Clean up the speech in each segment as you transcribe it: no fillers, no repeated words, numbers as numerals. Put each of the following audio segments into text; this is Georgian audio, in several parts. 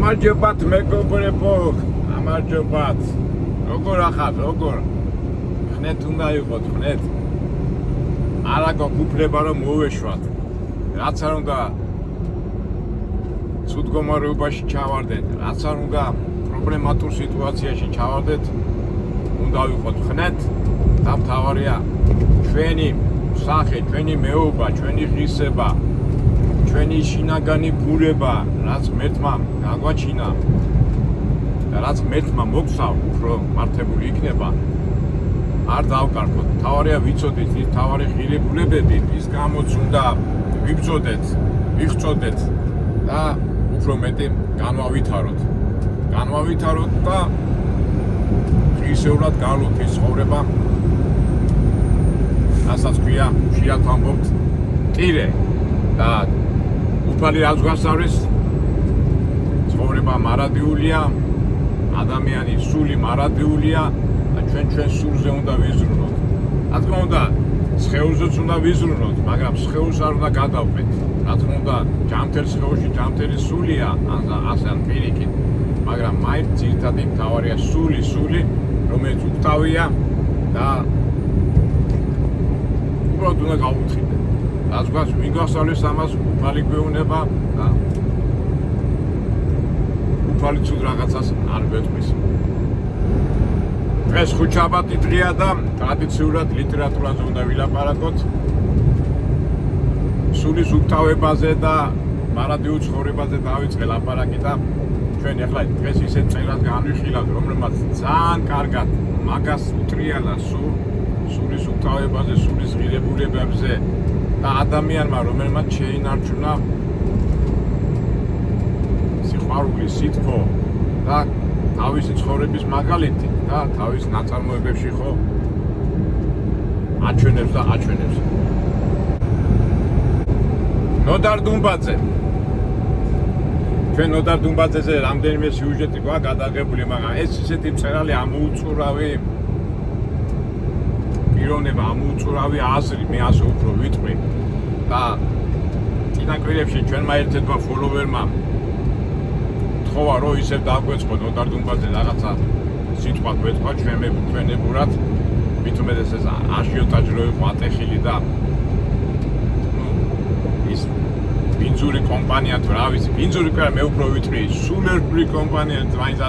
გამარჯობათ მეგობრებო, გამარჯობათ. როგორ ახალ, როგორ? ხნეთ უნდა იყოთ, ხნეთ. არა გოფუფლება რომ მოვეშვათ. რაც არ უნდა ცუდ მდგომარეობაში ჩავარდეთ, რაც არ უნდა პრობლემატურ სიტუაციაში ჩავარდეთ, უნდა ვიყოთ ხნეთ. და მთავარია ჩვენი სახე, ჩვენი მეუბა, ჩვენი ღირსება, ჩვენი შინაგანი ბურება, რაც ღმერთმა გაგვაჩინა და რაც ღმერთმა მოგცა, უფრო მართებული იქნება. არ დავკარგოთ. მთავარია ვიცოდეთ ის მთავარი ღირებულებები, ის გამოც უნდა ვიბრძოდეთ, ვიღწოდეთ და უფრო მეტი განვავითაროთ. განვავითაროთ და ღირსეულად გავლოთ ის ცხოვრება, რასაც ქვია, ხშირად ვამბობთ, ტირე და უფალი რაც გვასწავლის, ცხოვრება მარადიულია, ადამიანის სული მარადიულია და ჩვენ სულზე უნდა ვიზრუნოთ. რა თქმა უნდა, სხეულზეც უნდა ვიზრუნოთ, მაგრამ სხეულს არ უნდა გადავყეთ. რა თქმა უნდა, ჯანმრთელ სხეულში ჯანმრთელი სულია, ასე ან პირიქით, მაგრამ მაინც ძირითადი მთავარია სული, რომელიც უკტავია და უბრალოდ უნდა გავუთხიდეთ. რაც გვასწავლის ამას უფალი გვეუბნება და უფალი ცუდ რაღაცას არ გვეტყვის. დღეს ხუთშაბათი დღეა და ტრადიციულად ლიტერატურაზე უნდა ვილაპარაკოთ. სულის უკტავებაზე და მარადიულ ცხოვრებაზე დავიწყე ლაპარაკი და ჩვენ ახლა დღეს ისეთ წერას განვიხილავთ, რომელმაც ძალიან კარგად მაგას უტრიალა სულის უკტავებაზე, სულის ღირებულებებზე და ადამიანმა, რომელმაც შეინარჩუნა სიყვარული, სითბო და თავისი ცხოვრების მაგალითი და თავის ნაწარმოებებში ხო აჩვენებს და აჩვენებს. ნოდარ დუმბაძე. ჩვენ ნოდარ დუმბაძეზე რამდენიმე სიუჟეტი გვაქვს გადაღებული, მაგრამ ეს ისეთი მწერალი ამოუწურავი პიროვნება, ამოუწურავი აზრი, მე ასე უფრო ვიტყვი და წინა კვირებში ჩვენმა ერთ-ერთმა ფოლოვერმა თხოვა, რომ ისევ დაგვეწყო ნოდარ დუმბაძე რაღაცა სიტყვა გვეთქვა ჩვენებურად, მით უმეტეს ეს აჟიოტაჟი რო იყო ატეხილი და ის ბინძური კომპანია თუ რა ვიცი, ბინძური კი არა, მე უფრო ვიტყვი, სულერბური კომპანია, მაინც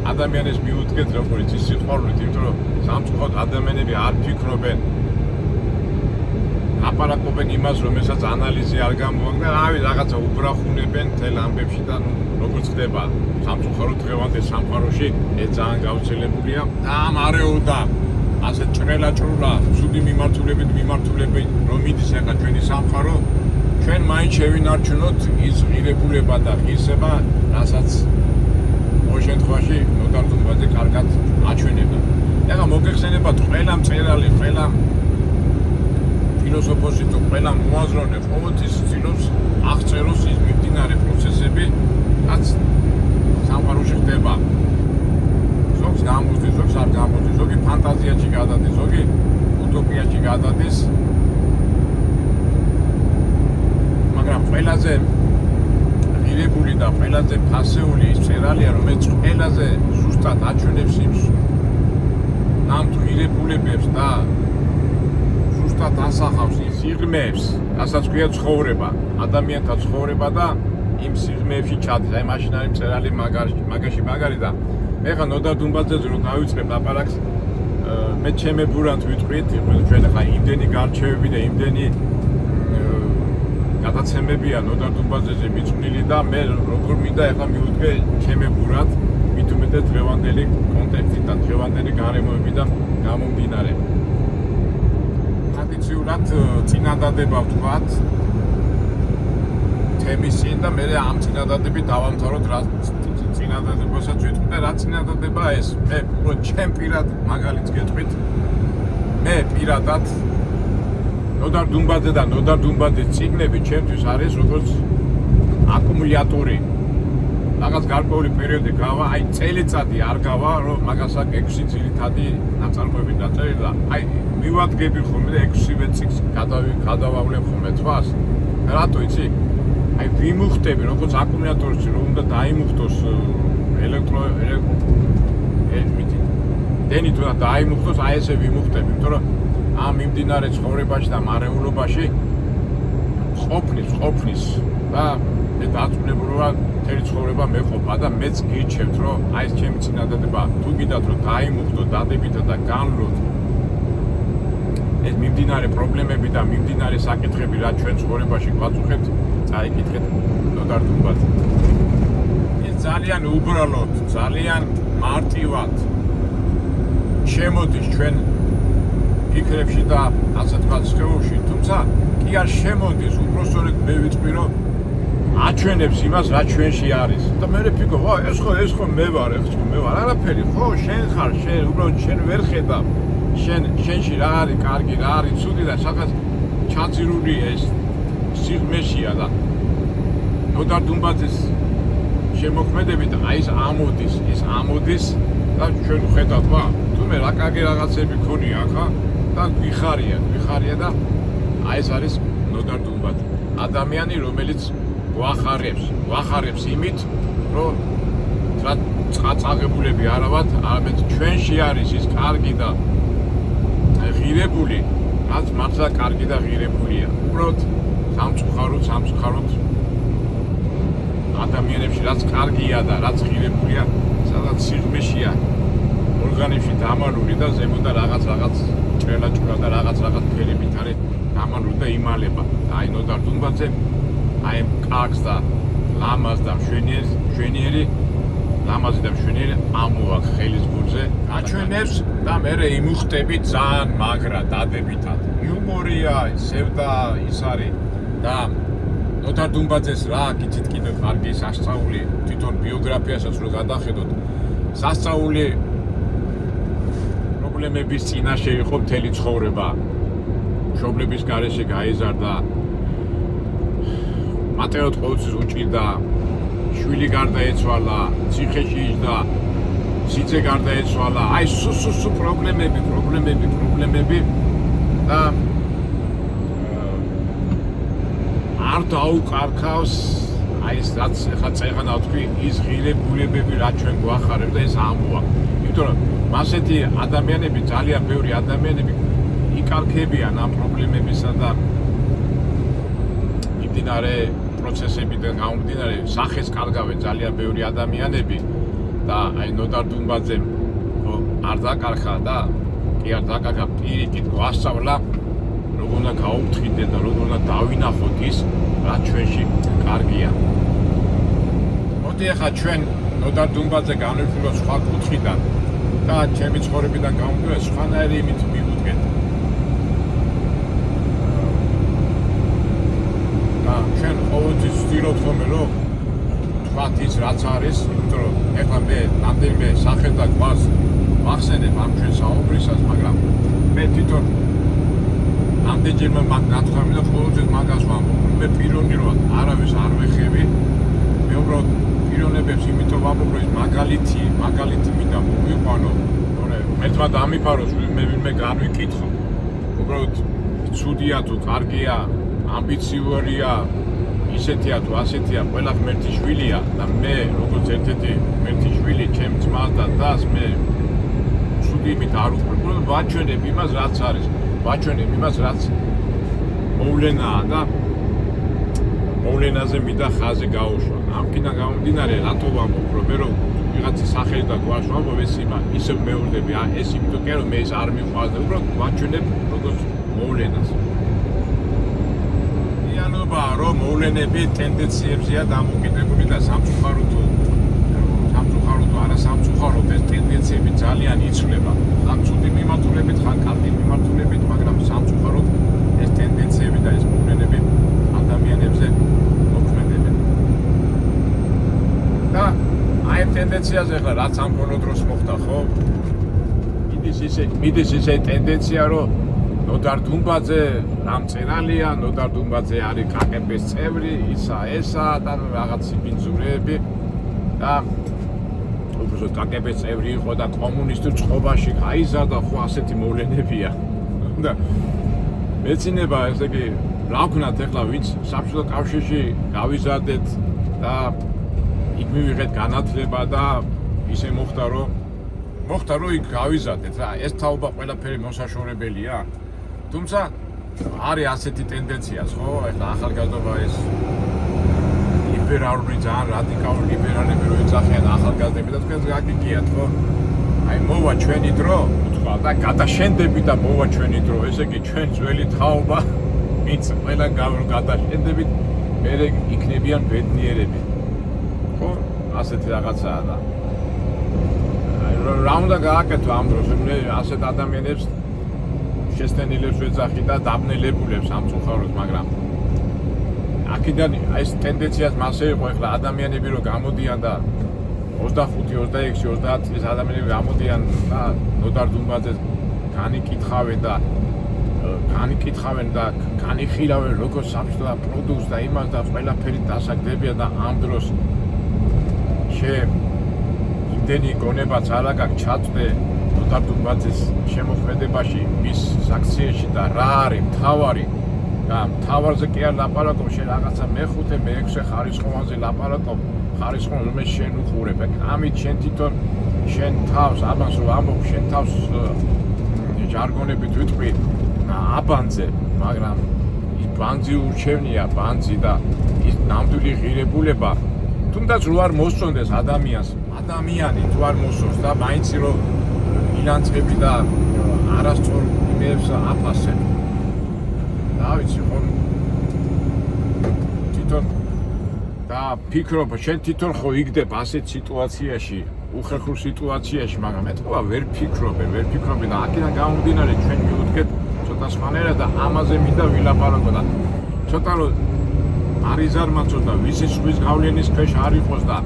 ადამიანის მიუდგეთ როგორც ის სიყვარულით, იმიტომ რომ სამწუხაროდ ადამიანები არ ფიქრობენ, აპარაკობენ იმას, რომ ესაც ანალიზი არ გამოაქვს და რავი, რაღაცა უბრახუნებენ თელ ამბებში და როგორც ხდება სამწუხაროდ დღევანდელ სამყაროში, ეს ძალიან გავრცელებულია და ამ არეულდა ასე ჭრელა-ჭრულა, ცუდი მიმართულებით რომ მიდის ახლა ჩვენი სამყარო, ჩვენ მაინც შევინარჩუნოთ ის ღირებულება და ღირსება, რასაც ყოველ შემთხვევაში ნოდარ დუმბაძე კარგად აჩვენებდა. ეხლა მოგეხსენებათ ყველა მწერალი, ყველა ფილოსოფოსი თუ ყველა მოაზროვნე ყოველთვის ცდილობს აღწეროს ის მიმდინარე პროცესები, რაც სამყაროში ხდება. ზოგს გამოსდის, ზოგს არ გამოსდის, ზოგი ფანტაზიაში გადადის, ზოგი უტოპიაში გადადის. მაგრამ ყველაზე ღირებული და ყველაზე ფასეული ის მწერალია, რომელიც ყველაზე ზუსტად აჩვენებს იმ ნამდვილ ღირებულებებს და ზუსტად ასახავს ის სიღრმეებს, რასაც ქვია ცხოვრება, ადამიანთა ცხოვრება და იმ სიღრმეებში ჩადის. აი მაშინ არის მწერალი მაგაში და მე ხა ნოდარ დუმბაძეზე რომ დავიწყებ ლაპარაკს, მე ჩემებურად ვიტყვით, ჩვენ ხა იმდენი გარჩევები და იმდენი გადაცემებია ნოდარ დუმბაძეზე მიწყვნილი და მე როგორ მინდა ახლა მივუდგე ჩემებურად, მით უმეტეს დღევანდელი კონტექსტით და დღევანდელი გარემოებიდან გამომდინარე. ტრადიციულად წინადადება ვთქვათ თემის წინ და მე ამ წინადადებით დავამთავროთ რა წინადადებასაც ვიტყვი და რა წინადადებაა ეს. მე უბრალოდ ჩემ პირად მაგალითს გეტყვით. მე პირადად ნოდარ დუმბაძე და ნოდარ დუმბაძის წიგნები ჩემთვის არის როგორც აკუმულატორი. რაღაც გარკვეული პერიოდი გავა, აი წელიწადი არ გავა, რომ მაგასაკ 6 ძირითადი ნაწარმოები დაწერილი და აი მივადგები ხოლმე და 6-ვე წიგნს გადავავლებ ხოლმე თვას. რატო იცი? აი ვიმუხტები, როგორც აკუმულატორში რომ უნდა დაიმუხტოს დენი თუ დაიმუხტოს, აი ესე ვიმუხტები, იმიტომ რომ ამ მიმდინარე ცხოვრებაში და მარეულობაში ყოფნის და მე დაწუნებულობა მთელი ცხოვრება მეყოფა და მეც გირჩევთ, რომ აი ეს ჩემი წინადადება თუ გიდათ რომ დაიმუხტო დადებითად და განვლოთ ეს მიმდინარე პრობლემები და მიმდინარე საკითხები, რაც ჩვენ ცხოვრებაში გვაწუხებთ, წაიკითხეთ ნოდარ დუმბაძე. ეს ძალიან უბრალოდ, ძალიან მარტივად შემოდის ჩვენ ფიქრებში და ასე თქვა სხეულში, თუმცა კი არ შემოდის, უბრალოდ მე ვიტყვი, რომ აჩვენებს იმას, რაც ჩვენში არის. და მე ვფიქრობ, ეს ხო მე ვარ, არაფერი, ხო, შენ ხარ, შენ უბრალოდ შენ ვერ ხედავ. შენში რა არის კარგი, რა არის ცუდი და სადღაც ჩაძირული ეს სიღმეშია და ნოდარ დუმბაძეს შემოქმედებით აი ეს ამოდის და ჩვენ ვხედავთ, თუმე რა კარგი რაღაცები ქონია ხა და გვიხარია და აი ეს არის ნოდარ დუმბაძე. ადამიანი, რომელიც გვახარებს იმით, რომ რა წაღებულები არა ვართ, არამედ ჩვენში არის ის კარგი და ღირებული, რაც მართლა კარგი და ღირებულია. უბრალოდ სამწუხაროდ ადამიანებში რაც კარგია და რაც ღირებულია, სადაც სიღმეშია ორგანიზმში დამალული და ზემოდან რაღაც ჭრელაჭრა და რაღაც ფერებით არის დამალული და იმალება. აი ნოდარ დუმბაძე აი კარგს და ლამაზ და მშვენიერი ლამაზი და მშვენიერი ამოაქვს ხელის გულზე, აჩვენებს და მე იმუხტები ძალიან მაგრა დადებითად. იუმორია, სევდა ის არის და ნოდარ დუმბაძეს რა გიცით კიდევ კარგი სასწაული, თვითონ ბიოგრაფიასაც რო გადახედოთ, სასწაული პრობლემების წინაშე იყო მთელი ცხოვრება. მშობლების გარეშე გაიზარდა, მატერიალურად ყოველთვის უჭირდა, შვილი გარდაეცვალა, ციხეში იჯდა, სიძე გარდაეცვალა, აი სუ პრობლემები და არ დაუკარქავს აი ეს რაც ხა წეღანა თქვი ის ღირებულებები რაც ჩვენ გვახარებთ და ეს ამოაქვს. იმიტომ რომ მასეთი ადამიანები, ძალიან ბევრი ადამიანები იკარქებიან ამ პრობლემებისა და მიმდინარე პროცესებიდან გამომდინარე სახეს კარგავენ ძალიან ბევრი ადამიანები და აი ნოდარ დუმბაძემ არ დაკარხა და კი არ დაკარგა, პირიქით გვასწავლა როგორ უნდა გაუფრთხილდეთ და როგორ უნდა დავინახოთ ის რაც ჩვენში კარგია. მოდი ახლა ჩვენ ნოდარ დუმბაძე განვიხილოთ სხვა კუთხიდან და ჩემი ცხოვრებიდან გამომდინარე სხვანაირი იმით მივუდგეთ. ჩვენ ყოველთვის ვცდილობთ ხოლმე რომ თქვათ ის რაც არის, იმიტომ რომ ეხლა მე რამდენიმე სახეს და გვარს ვახსენებ ამ ჩვენ საუბრისას, მაგრამ მე თვითონ ამდენჯერმე მაგ ნათქვამი და ყოველთვის მაგას ვამბობ. მე პიროვნულად არავის არ ვეხები, მე უბრალოდ პიროვნებებს იმიტომ ვამბობ, რომ ის მაგალითი მინდა მოვიყვანო, რომ ერთმა დამიფაროს, მე ვინმე განვიკითხო. უბრალოდ ცუდია თუ კარგია, ამბიციურია, ისეთია თუ ასეთია, ყველა ღმერთის შვილია და მე როგორც ერთ-ერთი ღმერთის შვილი ჩემ ძმას და დას მე ცუდი იმით არ უყურებ, ვაჩვენებ იმას რაც არის, ვაჩვენებ იმას რაც მოვლენაა და მოვლენაზე მინდა ხაზი გაუშვა. ამკიდან გამომდინარე რატო ვამბობ, რომ მე რომ ვიღაცა სახელი და გვარს ვამბობ, ეს ისე მეურდები, ეს იმიტომ კი რომ მე ეს არ მიყვარს და უბრალოდ ვაჩვენებ როგორც მოვლენას. რომ მოვლენები ტენდენციებზეა დამოკიდებული და სამწუხაროდ არა სამწუხაროდ ეს ტენდენციები ძალიან იცვლება. ხან ცუდი მიმართულებით, ხან კარგი მიმართულებით, მაგრამ სამწუხაროდ ეს ტენდენციები და ეს მოვლენები ადამიანებზე მოქმედებენ. და აი ამ ტენდენციაზე ხა რაც ამ ბოლო დროს მოხდა, ხო? მიდის ისე ტენდენცია, რომ ნოდარ დუმბაძე რამწერალია, ნოდარ დუმბაძე არის კაკების წევრი, ესა და რაღაც ბინძურები და უბრალოდ კაკების წევრი იყო და კომუნისტურ წყობაში გაიზარდა, ხო ასეთი მოვლენებია. და მეცინება, ესე იგი რა ვქნათ ახლა ვინც საბჭოთა კავშირში გავიზარდეთ და იქ მივიღეთ განათლება და ისე მოხდა რომ იქ გავიზარდეთ რა ეს თაობა ყველაფერი მოსაშორებელია თუმცა არის ასეთი ტენდენციაც ხო ახლა ახალგაზრდობა ეს ლიბერალური ძალიან რადიკალური ლიბერალები რო ეძახიან ახალგაზრდები და თქვენს გაგიგიათ ხო აი მოვა ჩვენი დრო უთქვა და გადაშენდები და მოვა ჩვენი დრო ესე იგი ჩვენ ძველი თაობა ვინც ყველა გადაშენდებით მე იქნებიან ბედნიერები ხო ასეთი რაღაცაა და რა უნდა გააკეთო ამ დროს მე ასეთ ადამიანებს შესტენილებს ვეძახი და დაბნელებულებს ამწუხაროთ მაგრამ აქედან ეს ტენდენციაც მასე იყო ახლა ადამიანები რო გამოდიან და 25, 26, 30 წლის ადამიანები გამოდიან და ნოდარ დუმბაძეს განიკითხავენ და განიხილავენ როგორ საბჭოთა პროდუქტს და იმას და ყველაფერი დასაგდებია და ამ დროს იმდენი გონებაც არ აქვს ჩაწვდე ნოდარ დუმბაძეს შემოქმედებაში მის საქციეში და რა არის მთავარი და მთავარზე კი არ ლაპარაკობ შენ რაღაცა მეხუთე მეექვსე ხარისხოვანზე ლაპარაკობ ხარისხოვან რომელიც შენ უყურებ ამით შენ თვითონ შენ თავს ამას რო ამბობ შენ თავს ჟარგონებით ვიტყვი აბანძე მაგრამ ის ბანძი ურჩევნია ბანძი და ის ნამდვილი ღირებულება თუნდაც რო არ მოსწონდეს ადამიანი თუ არ მოსწონს და მაინც რო ილანწყები და არასწორ იმებს აფასებ და ვიცი ხო თვითონ და ფიქრობ შენ თვითონ ხო იგდებ ასეთ სიტუაციაში უხერხულ სიტუაციაში მაგრამ ეთქვა ვერ ფიქრობ და აქედან გამომდინარე ჩვენ მივუდგეთ ცოტა სხვანაირად და ამაზე მინდა ვილაპარაკო და ცოტა რომ არ იზარმაცო და ვისი სხვის გავლენის ქვეშ არ იყოს და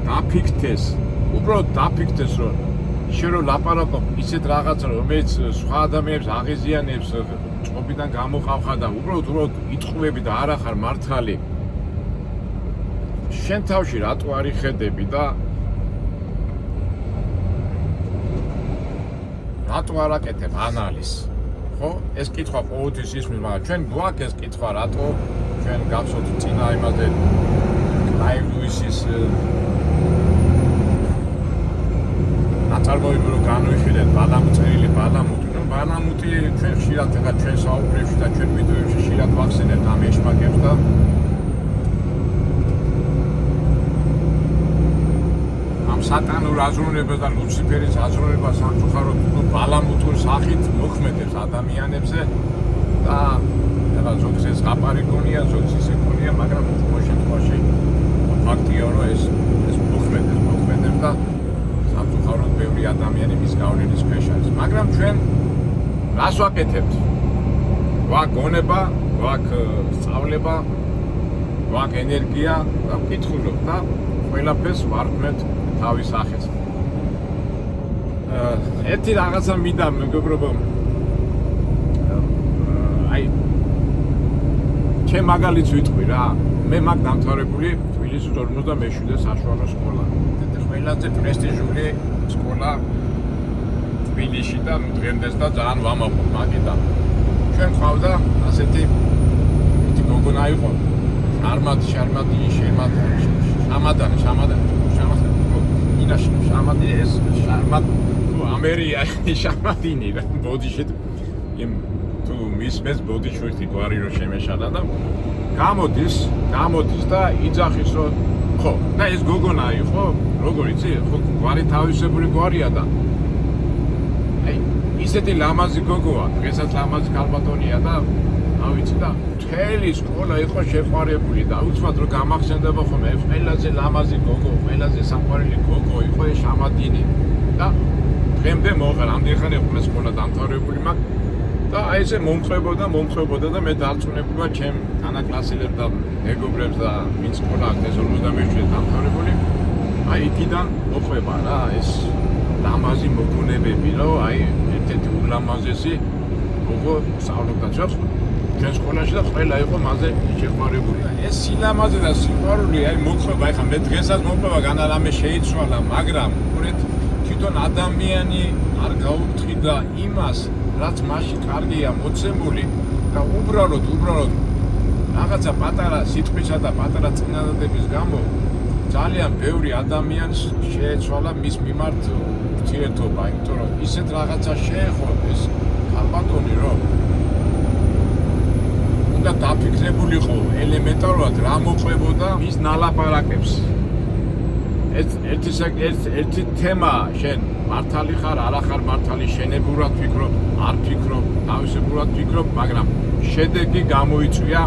დაფიქრდეს უბრალოდ დაფიქრდეს რომ შენ რო ლაპარაკობ ისეთ რაღაცა რომელიც სხვა ადამიანებს აღიზიანებს წყობიდან გამოყავხარ და უბრალოდ იტყვები და არ ახარ მართალი შენ თავში რატო არ იხედები და რატო არ აკეთებ ანალიზს ხო ეს კითხვა ყოველთვის ისმის მაგრამ ჩვენ გვაქვს ეს კითხვა რატო ჩვენ გახსოვთ წინა იმაზე აი ლუისის ნაწარმოები რო განვიხილეთ ბალამუტი ჩვენ ხშირად ახლა ჩვენ საუბრებში და ჩვენ ვიდეოებში ხშირად ვახსენებთ ამ ეშმაკებს და ამ სატანურ აზროვნებას და ლუციფერის აზროვნებას სამწუხაროდ ბალამუტურ სახით მოქმედებს ადამიანებზე და ახლა ზოგს ეს ყაპარი გონია ზოგს ისე გონია მაგრამ უბრალოდ შემთხვევაში ფაქტია რომ ეს მოქმედებს და სამწუხაროდ ბევრი ადამიანი მის გავლენის ქვეშ არის მაგრამ ჩვენ რას ვაკეთებთ გვაქვს გონება გვაქვს სწავლება გვაქვს ენერგია და ვკითხულობთ და ყველაფერს ვარქმევთ თავის სახეს ერთი რაღაცა მინდა მეგობრებო აი ჩემ მაგალითს ვიტყვი რა მე მაგ დამთავრებული თბილისის 57 საშუალო სკოლა ყველაზე პრესტიჟული სკოლა თბილისში და დღემდეც და ძალიან ვამაყობ მაგიდან ჩვენ ყავდა ასეთი გოგონა იყო შამადანი ეს ამერია შამადინი რა ბოდიშეთ იმ თუ მისმეს ბოდიშვილი გვარი რო შემეშალა და გამოდის და იძახის რომ ხო და ეს გოგონა იყო როგორ იცი ხო გვარი თავისებური გვარია და აი ისეთი ლამაზი გოგოა დღესაც ლამაზი ქალბატონია და ავიცი და მთელი სკოლა იყო შეყვარებული და უცბად რომ გამახსენდება ხოლმე ყველაზე ლამაზი გოგო ყველაზე საყვარელი გოგო იყო ეს შამადინი და დღემდე მოყარ ამდენხანი ხოლმე სკოლა დამთავრებული მაქვს და აი ესე მომწვებოდა და მე დარწმუნებული ვარ ჩემ თანაკლასელებს და მეგობრებს და ვინც სკოლა აქვს 57 დამთავრებული აი იქიდან მოყვება რა ეს ლამაზი მოგონებები რომ აი ერთ-ერთი ულამაზესი გოგო სწავლობდა ჩვენ სკოლაში და ყველა იყო მასზე შეყვარებული. ეს სილამაზე და სიყვარული აი მოყვება, ეხლა მე დღესაც მოყვება, განარამე შეიცვალა, მაგრამ უყურეთ, თვითონ ადამიანი არ გაუფრთხილდა იმას, რაც მასში კარგია მოცემული და უბრალოდ რაღაცა პატარა სიტყვისა და პატარა წინადადების გამო ძალიან ბევრი ადამიანს შეეცვალა მის მიმართ ურთიერთობა, იმიტომ რომ ისეთ რაღაცა შეეხო ეს ქალბატონი, რომ უნდა დაფიქრებულიყო ელემენტარულად რა მოყვებოდა მის ნალაპარაკებს. ერთი თემა შენ მართალი ხარ, არა ხარ მართალი, შენებურად ფიქრობ, არ ფიქრობ, თავისებურად ფიქრობ, მაგრამ შედეგი გამოიწვია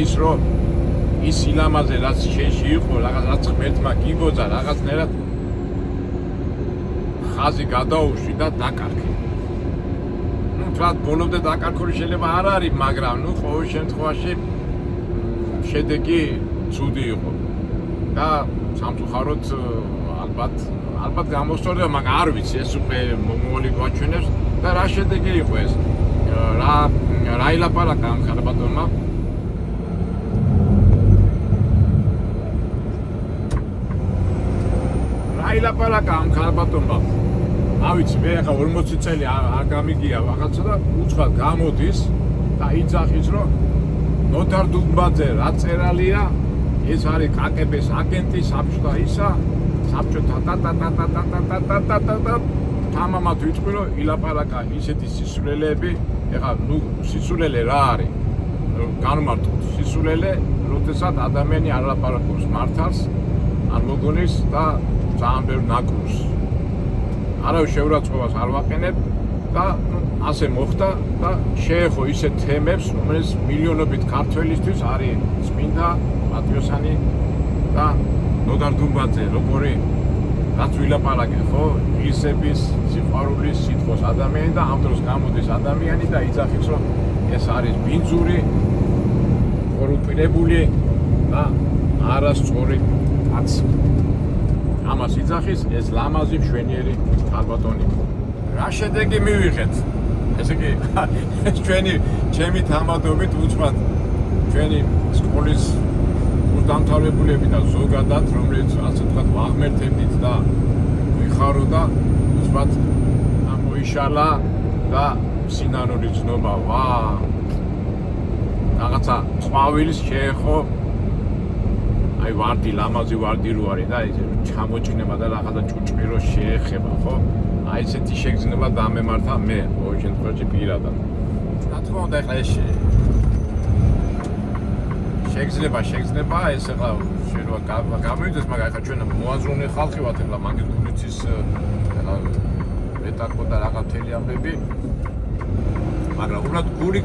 ის რომ ის ილამაზე რაც შენში იყო, რაღაც ღმერთმა გიბოძა, რაღაცნაირად ხაზი გადაუშვი და დაკარგე. თრად ბოლომდე დაკარგული შეიძლება არ არის, მაგრამ ყოველ შემთხვევაში შედეგი ცუდი იყო. და სამწუხაროდ ალბათ გამოსწორდება, მაგრამ არ ვიცი ეს უკვე მომავალი გვაჩვენებს და რა შედეგი იყო ეს. რა ილაპარაკა ამ ქალბატონმა? აილაპარაკა ამ ქალბატონმა. ავიცი, მე ახლა 40 წელი არ გამიგია რაღაცა და უცხად გამოდის და იძახის რომ ნოდარ დუმბაძე რა წერალია, ეს არის კაკების აგენტი, საბჭოთა ისა, საბჭოთა თამამად ვიტყვი რომ ილაპარაკა ისეთი სისულელეები, ეხლა სისულელე რა არის? განმარტოთ, სისულელე, როდესაც ადამიანი არ ლაპარაკობს მართალს, არ მოგონის და ძალიან ბევრ ნაკურს. არავის შეურაცხყოფას არ ვაყენებ და ასე მოხდა და შეეხო ისეთ თემებს, რომელიც მილიონობით ქართველისთვის არის წმინდა, პატრიოტანი და ნოდარ დუმბაძე, როგორი რაც ვილაპარაკე, ხო? ისების, სიყვარულის, სიტყვის ადამიანი და ამ დროს გამოდის ადამიანი და იძახის, რომ ეს არის ბინძური, კორუმპირებული და არასწორი კაცი. ამას იძახის ეს ლამაზი მშვენიერი ქალბატონი. რა შედეგი მივიღეთ? ესე იგი, ჩემი თამადობით უცბად ჩვენი სკოლის კურსდამთავრებულები და ზოგადად, რომელიც ასე ვთქვათ, ვაღმერთებდით და ვიხაროდა, უცბად მოიშალა და სინანურის ცნობა, რაღაცა ყვავილს შეეხო. აი ვარდი, ლამაზი ვარდი რო არის და ისე ჩამოჭრინება და რაღაცა ჭუჭყირო შეეხება, ხო? აი ესეთი შეგრძნება დამემართა მე, ყოველ შემთხვევაში პირადად. რა თქმა უნდა, ეხლა ეს შეგრძნება, ეს ეხლა შეიძლება გამოვიდეს, მაგრამ ეხლა ჩვენ მოაზროვნე ხალხი ვართ, ეხლა მაგის გულიცის ეხლა მეტაკო და რაღაც თელი ამბები. მაგრამ უბრალოდ გული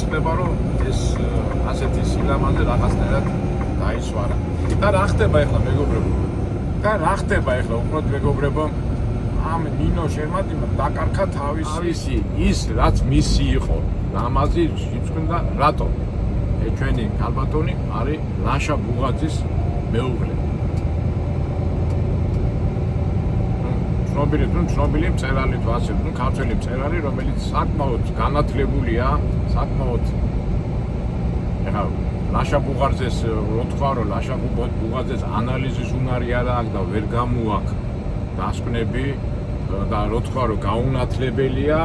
წდება, რომ ეს ასეთი სილამაზე რაღაცნაირად დაისვარა. და რა ხდება ახლა მეგობრებო? უბრალოდ მეგობრებო, ამ ნინო შერმატიმ დაკარგა თავისი ის რაც მისი იყო. ლამაზი სიწმინდა რატო? ჩვენი ქალბატონი არის ლაშა ბუღაძის მეუღლე. ცნობილი მწერალი თუ ასე, ქართველი მწერალი, რომელიც საკმაოდ განათლებულია, საკმაოდ ეხლა ლაშა ბუღაძეს რო თქვა, რომ ლაშა ბუღაძეს ანალიზის უნარი არ აქვს და ვერ გამოაქვს დასკვნები და რო თქვა, რომ გაუნათლებელია,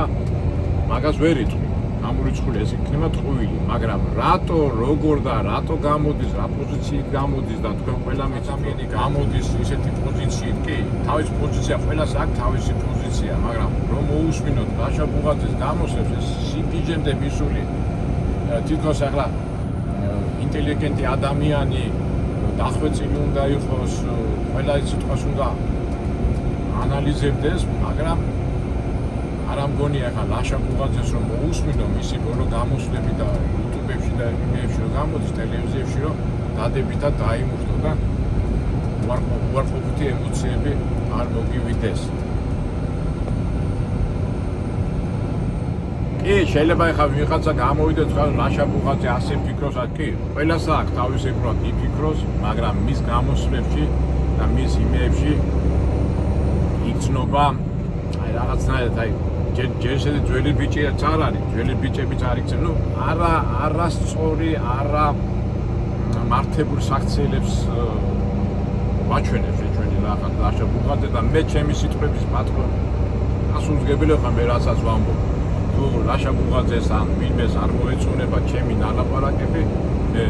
მაგას ვერ იტყვი. გამორიცხული ეს იქნება ტყუილი, მაგრამ რატო, როგორ და რატო გამოდის, რა პოზიციით გამოდის და თქვენ ყველა მეცამიანი გამოდის ისეთი პოზიციით, კი, თავის პოზიცია, ყველას აქვს თავისი პოზიცია, მაგრამ რომ მოусმინოთ ლაშა ბუღაძეს გამოსებს ეს სიგიჟემდე მისული თითქოს ახლა ინტელიგენტი ადამიანი დახვეწილი უნდა იყოს, ყველა სიტყვას უნდა ანალიზებდეს, მაგრამ არ ამგონია ახლა ლაშა ბუღაძეს რომ მოусმინო მისი ბოლო გამოსვლები და YouTube-ებში და იმეებში რომ გამოდის, ტელევიზიებში რომ დადებითად დაიმუშტო და უარყოფითი ემოციები არ მოგივიდეს. კი, შეიძლება ახლა ვიღაცა გამოვიდეს თქვა ლაშა ბუღაძე ასე ფიქრობს, კი, ყველას აქვს თავისებურად იფიქროს, მაგრამ მის გამოსვლებში და მის იმეებში იქცნობა აი რაღაცნაირად აი ჯერ შედი ძველი ბიჭებიც არ არის, ძველი ბიჭებიც არ იქცენ, არასწორი, არა მართებულ საქციელებს ვაჩვენებს ჩვენი ლაშა ბუღაძე და მე ჩემი სიტყვების პატრონი. ასულსგებელი ხარ მე რასაც ვამბობ. თუ ლაშა ბუღაძეს ან ვინმეს არ მოეწონება ჩემი ნალაპარაკები, მე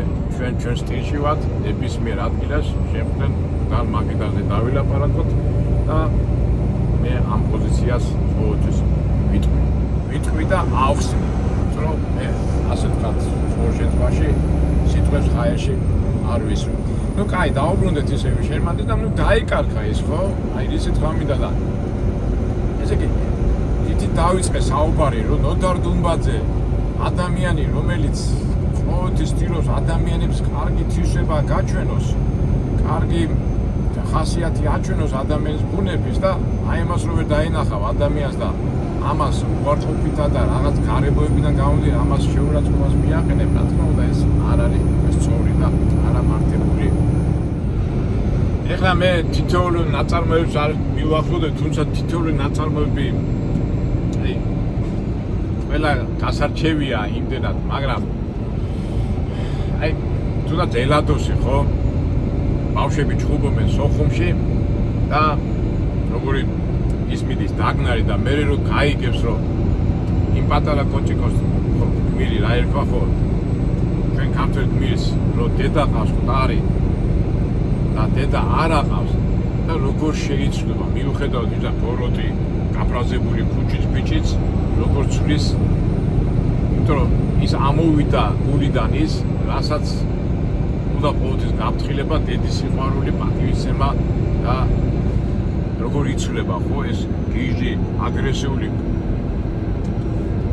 ჩვენ სტილში ვართ, ნებისმიერ ადგილას შემდგენ და მაგიდაზე დავილაპარაკოთ და მე ამ პოზიციას ყოველთვის ვიტყვი და ავხსნი, რომ მე ასე ვთქვათ, სხვა შემთხვევაში სიტყვებს ხაერში არ ვისვი. ნუ კაი, დაუბრუნდეთ ისევ შერმანდი და ნუ დაიკარგა ის, ხო? აი ისეთ ხამინდა და ესე იგი დავიწყე საუბარი, რომ ნოდარ დუმბაძე ადამიანი, რომელიც ყოველთვის ცდილობს ადამიანებს კარგი თვისება გაჩვენოს, კარგი ხასიათი აჩვენოს ადამიანის ბუნების და აი ამას რო ვერ დაინახავ ადამიანს და ამას უარყოფითა და რაღაც გარემოებიდან გამომდინარე ამას შეურაცხყოფას მიაყენებ, რა თქმა უნდა ეს არ არის სწორი და არა მართებული. ეხლა მე თითოეული ნაწარმოებს არ მივახლოვდე, თუმცა თითოეული ნაწარმოები ყველა გასარჩევია იმდენად, მაგრამ აი თუნდაც ელადოსი ხო? ბავშვები ჩხუბობენ სოხუმში და როგორი ისმიდის დაგნარი და მე რო გაიგებს რომ იმ პატარა კოჭიკოს გმირი რა ერქვა ხო? ჩვენ ქართულ გმირს რომ დედა ყავს მყარი და დედა არ აყავს და როგორ შეიძლება მიუხედავად ისა ბოროტი კაპრაზებული ქუჩის ბიჭიც როგორ ცვლის, იმიტომ რომ ის ამოვიდა გულიდან ის, რასაც უნდა ყოველთვის გაფრთხილება, დედის სიყვარული, პატივისცემა და როგორ იცვლება ხო ეს გიჟი, აგრესიული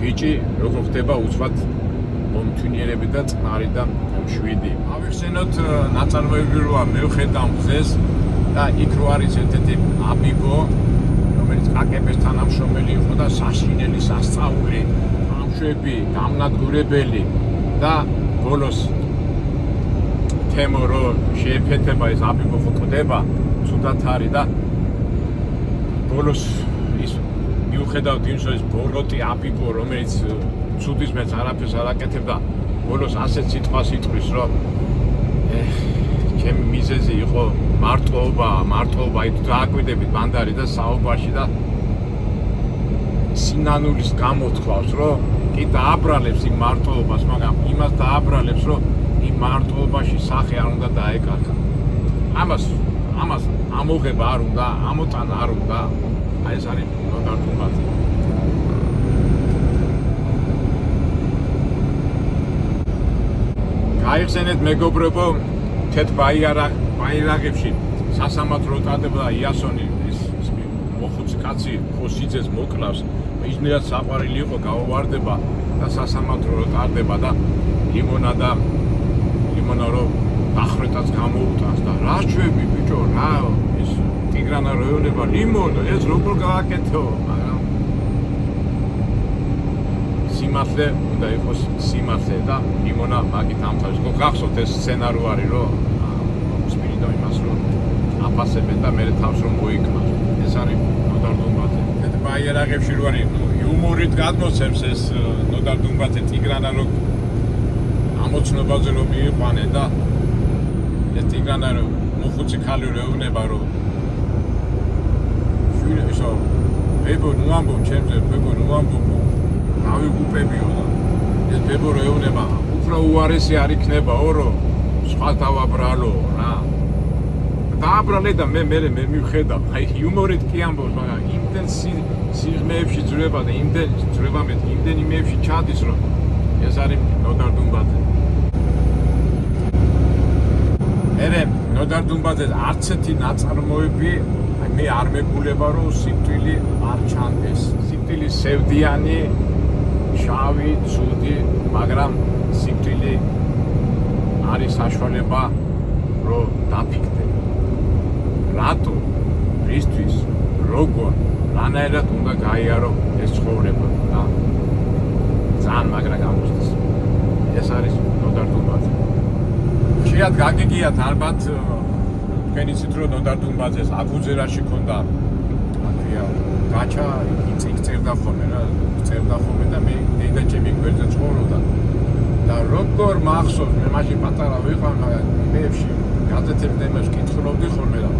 ბიჭი, როგორ ხდება უცბად მომთვინიერები და წყნარი და მშვიდი. ავიხსენოთ ნაწარმოები როა მევხედავ მზეს და იქ რო არის ერთ-ერთი აბიბო, რომელიც კაკების თანამშრომელი იყო და საშინელი სასწაული, ბავშვები, გამნადგურებელი და ბოლოს თემო რო შეეფეთება ეს აბიბო ხო ყდება, ცუდად არის და ბოლოს ის მიუხედავად იმისა, ის ბოროტი აბიბო, რომელიც ცუდისმეც არაფერს არ აკეთებდა, ბოლოს ასეთ სიტყვას იტყვის, რომ ჩემი მიზეზი იყო მარტოობა, აი თუ დააკვირდებით ბანდარი და საუბარში და სინანულის გამოთქვავს, რომ კი დააბრალებს იმ მარტოობას, მაგრამ იმას დააბრალებს, რომ იმ მარტოობაში სახე არ უნდა დაეკარგა. ამას ამოღება არ უნდა, ამოტანა არ უნდა. აი ეს არის ნოდარ დუმბაძე. გაიხსენეთ მეგობრებო, თეთ ბაირაღებში სასამართლო ტარდება იასონი ის მოხუცი კაცი ხოსიძეს მოკლავს, მიზნად საყვარელი იყო გაუვარდება და სასამართლო ტარდება და ლიმონა რო დახრეტაც გამოუტანს და რა ჩვევი ბიჭო, რა ის ტიგრანა როეულება ლიმონო, ეს როგორ გააკეთო, მაგრამ სიმართლე უნდა იყოს სიმართლე და ლიმონა მაგით ამთავრებს. ხო გახსოვთ ეს სცენარი არის რომ სპირიდო იმას რომ აფასებენ და მე თავს რომ მოიკმას. ეს არის ნოდარ დუმბაძე. ბაირაღებში რო არის იუმორით გადმოცემს ეს ნოდარ დუმბაძე ტიგრანა რო ამოცნობაზე რომ მიიყვანე და ეს ტიგრანა რო მოხუცი ხალი რო ეუბნება რომ ისო ბებო ნუ ამბობ ჩემზე, ბებო ნუ ამბობ ავიგუპებიო და ეს ბებო რო ეუბნება უფრო უარესი არ იქნებაო რომ სხვა დავაბრალო რა. დააბრალე და მე მივხედავ, აი იუმორით კი ამბობს, მაგრამ იმდენ სიღრმეებში ძრება და იმდენ ძრება მე იმდენ იმეებში ჩადის რომ ეს არის ნოდარ დუმბაძე. ერე ნოდარ დუმბაძეს არც ერთი ნაწარმოები მე არ მეგულება რომ სიკვდილი არ ჩანდეს. სიკვდილი სევდიანი, შავი, ცუდი, მაგრამ სიკვდილი არის საშუალება რომ დაფიქდე. რატო? რისთვის? როგორ? რანაირად უნდა გაიარო ეს ცხოვრება და ძალიან მაგრა გამოსდეს. ეს არის ნოდარ დუმბაძე. ხშირად გაგიგიათ ალბათ თქვენ იცით რომ ნოდარ დუმბაძეს აკუძერაში ქონდა აკია გაჩა იწერდა ხოლმე რა, წერდა ხოლმე და მე დედა ჩემი გვერდზე ცხოვრობდა და როგორ მახსოვს მე მაშინ პატარა ვიყავ, მაგრამ იმეებში გაზეთებზე იმას კითხულობდი ხოლმე და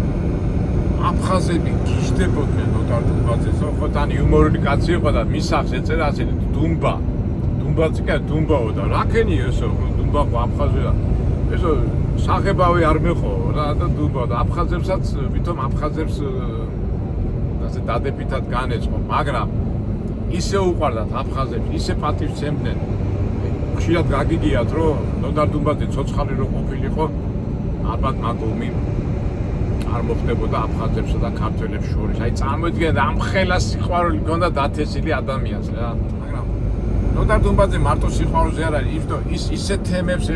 აფხაზები გიждდებოდნენ ნოდარ დუმბაძეს, ხო თან იუმორული კაცი იყო და მისახს ეწერა ასეთი დუმბაძე კი დუმბაო და რაკენია ესო დუმბა ხო აფხაზია ესო სახებავი არ მეყო რა და დუმბა და აფხაზებსაც ვითომ აფხაზებს ასე დადებითად განეწყო, მაგრამ ისე უყვარდათ აფხაზებს, ისე პატივს სცემდნენ. ხშირად გაგიგიათ, რომ ნოდარ დუმბაძე ცოცხალი რო ყოფილიყო, ალბათ მაგომი არ მოხდებოდა აფხაზებსა და ქართველებს შორის. აი წარმოიდგინეთ, ამ ხელას სიყვარული ჰქონდა დათესილი ადამიანს რა. მაგრამ ნოდარ დუმბაძე მარტო სიყვარულზე არ არის, ის ისეთ თემებს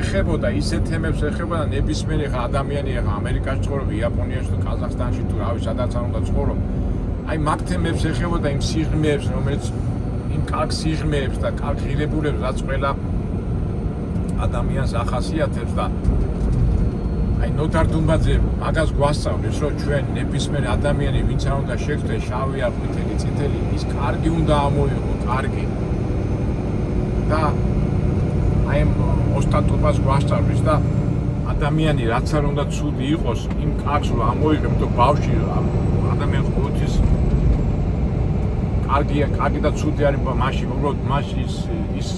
ეხებოდა, ნებისმიერი ხა ადამიანი ხა ამერიკაში ცხოვრობ, იაპონიაში თუ ყაზახსტანში თუ რავი სადაც არ უნდა ცხოვრობ. აი მაგ თემებს ეხებოდა იმ სიღრმეებს, რომელიც იმ კარგ სიღრმეებს და კარგ ღირებულებს, რაც ყველა ადამიანს ახასიათებს და აი ნოდარ დუმბაძე მაგას გვასწავლის, რომ ჩვენ ნებისმიერ ადამიანი ვინც არ უნდა შეგვდეს შავი არ ყვითელი წითელი, ის კარგი უნდა ამოიღო, კარგი. და აი ოსტატობას გვასწავლის და ადამიანი რაც არ უნდა ცუდი იყოს, იმ კარგს რომ ამოიღებ, თუ ბავშვი ადამიანი ყოველთვის კარგი და ცუდი არის მაშინ, უბრალოდ მაშინ ის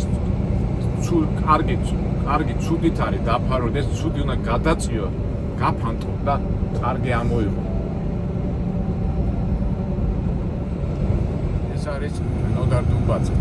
კარგი ცუდით არის დაფარო და ეს ცუდი უნდა გადაწიო, გაფანტო და კარგი ამოიღო. ეს არის ნოდარ დუმბაძე.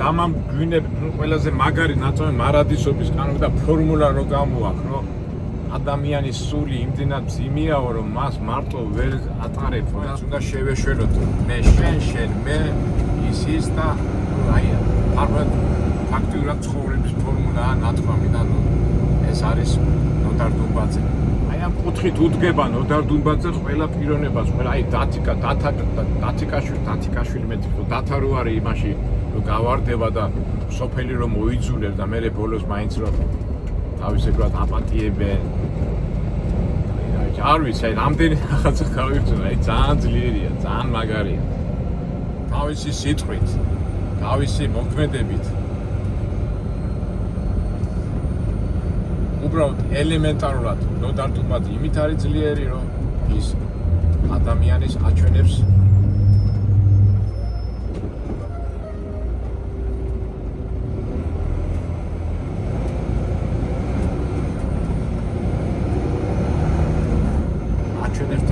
დამამგვინებ ყველაზე მაგარი ნაწარმი მარადისობის კანონი და ფორმულა რო გამოაქვს, რომ ადამიანის სული იმდენად მძიმეაო, რომ მას მარტო ვერ ატარებ, რაც უნდა შევეშველოთ. მე შენ, მე ის და აი ფაქტიურად ცხოვრების ფორმულაა ნათქვამი და ეს არის ნოდარ დუმბაძე. აი ამ კუთხით უდგება ნოდარ დუმბაძე ყველა პიროვნებას, ყველა აი დათიკაშვილი მეტი ხო დათა რო არის იმაში რომ გავარდება და სოფელი რომ მოიძულებს და მერე ბოლოს მაინც რომ თავისებურად აპატიებენ. არ ვიცი, აი რამდენი რაღაცა გავიგრძნო, აი ძალიან ძლიერია, ძალიან მაგარია. თავისი სიტყვით, თავისი მოქმედებით. უბრალოდ ელემენტარულად ნოდარ დუმბაძე იმით არის ძლიერი, რომ ის ადამიანის აჩვენებს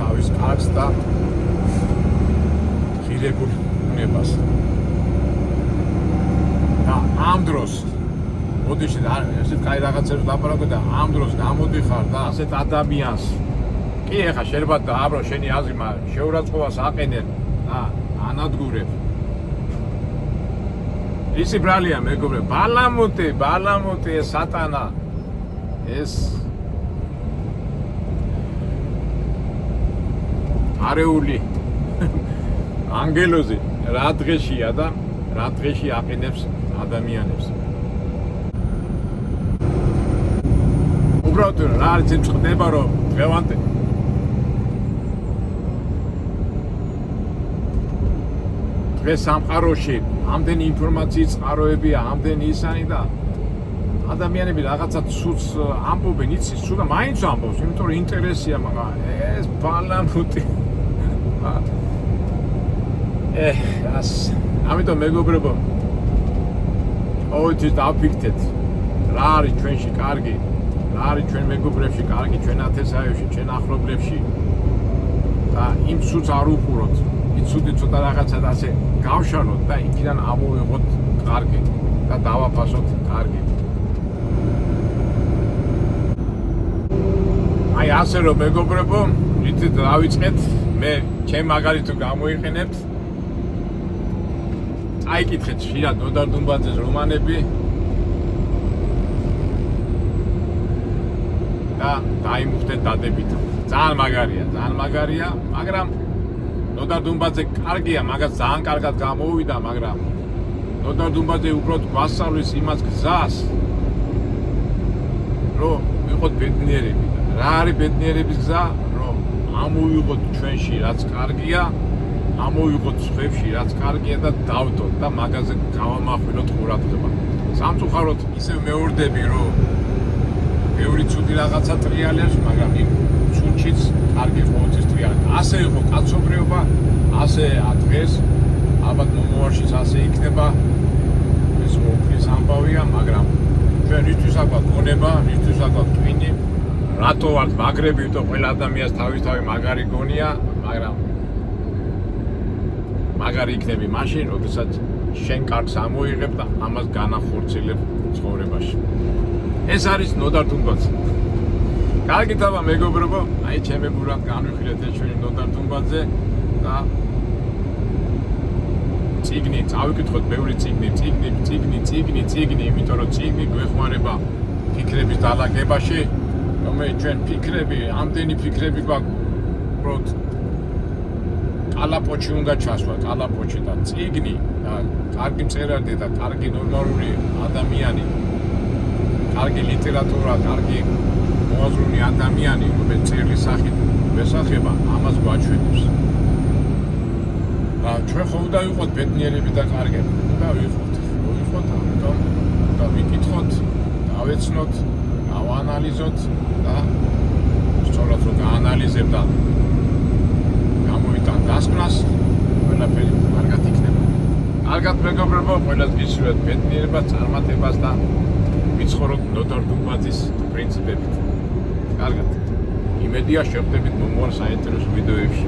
თავის კარგს და ღირებულ უნებას. და ამ დროს მოდიში ესეთ კაი რაღაცებს ლაპარაკობ და ამ დროს გამოდიხარ და ასეთ ადამიანს კი ეხა შეიძლება და აბრო შენი აზრი შეურაცხყოფას აყენებ და ანადგურებ. ისი ბრალია მეგობრებო, ბალამუტი ეს სატანა ეს არეული ანგელოზი რა დღეშია და რა დღეში აყენებს ადამიანებს. უბრალოდ რა არის ის ხდება, რომ დღევანდელ დღეს სამყაროში ამდენი ინფორმაციის წყაროებია, ამდენი ისანი და ადამიანები რაღაცა ცუდს ამბობენ, იცის, ცუდა მაინც ამბობს, იმიტომ რომ ინტერესია, მაგრამ ეს ბალამუტი ამიტომ მეგობრებო, ყოველთვის დავფიქრეთ, რა არის ჩვენში კარგი, რა არის ჩვენ მეგობრებში კარგი, ჩვენ ათესაებში, ჩვენ ახლობლებში და იმ ცუდს არ უყუროთ, იმ ცუდი ცოტა რაღაცა და ასე გავშალოთ და იქიდან ამოვიღოთ კარგი და დავაფასოთ კარგი. აი ასე რომ მეგობრებო, იცით რა ვიწყეთ, მე ჩემ მაგალითს გამოიყენებთ. აიკითხეთ ხშირად ნოდარ დუმბაძეს რომანები და დაიმუხტეთ დადებით. ძალიან მაგარია, მაგრამ ნოდარ დუმბაძე კარგია, მაგას ძალიან კარგად გამოუვიდა, მაგრამ ნოდარ დუმბაძე უბრალოდ გვასწავლის იმას გზას, რომ ვიყოთ ბედნიერები. რა არის ბედნიერების გზა? რომ ამოვიღოთ ჩვენში რაც კარგია, ამოვიღოთ სხვებში რაც კარგია და დავდოთ და მაგაზე გავამახვილოთ ყურადღება. სამწუხაროდ ისევ მეორდები, რომ ბევრი ცუდი რაღაცა ტრიალებს, მაგრამ იმ ცუდშიც კარგი ყოველთვის ტრიალებს. ასე იყო კაცობრიობა, ასე დღეს, ალბათ მომავალშიც ასე იქნება. ეს მოკლის ამბავია, მაგრამ ჩვენ რისთვის აგვაქვს გონება, რისთვის აგვაქვს ტვინი. რატო ვართ მაგრები, იმიტომ ყველა ადამიანს თავისთავად მაგარი გონია, მაგრამ მაგარი იქნები მაშინ, როდესაც შენ კარგს ამოიღებ და ამას განახორციელებ ცხოვრებაში. ეს არის ნოდარ დუმბაძე. კარგი თავა მეგობრებო, აი ჩემი ბურად განვიხილეთ ეს ჩვენი ნოდარ დუმბაძე და ციგნი, წავიკითხოთ ბევრი ციგნი, იმიტომ რომ ციგნი გვეხმარება ფიქრების დალაგებაში, რომელიც ჩვენ ფიქრები, ამდენი ფიქრები გვაქვს, უბრალოდ კალაპოჩი უნდა ჩასვა, კალაპოჩი და ციგნი და კარგი მწერალი და კარგი ნორმალური ადამიანი, კარგი ლიტერატურა, კარგი მოაზროვნე ადამიანი, რომელიც წერლის სახით ვესახება, ამას გვაჩვენებს. და ჩვენ ხო უნდა ვიყოთ ბედნიერები და კარგები, და ვიყოთ, ამიტომ და ვიკითხოთ, დავეცნოთ, გავაანალიზოთ და სწორად რომ გაანალიზებ და გამოვიტან დასკვნას, ყველაფერი კარგად იქნება. კარგად მეგობრებო, ყველას გისურვებთ ბედნიერებას, წარმატებას და ვიცხოვროთ ნოდარ დუმბაძის პრინციპებით. კარგად. იმედია შევხვდებით მომავალ საინტერესო ვიდეოებში.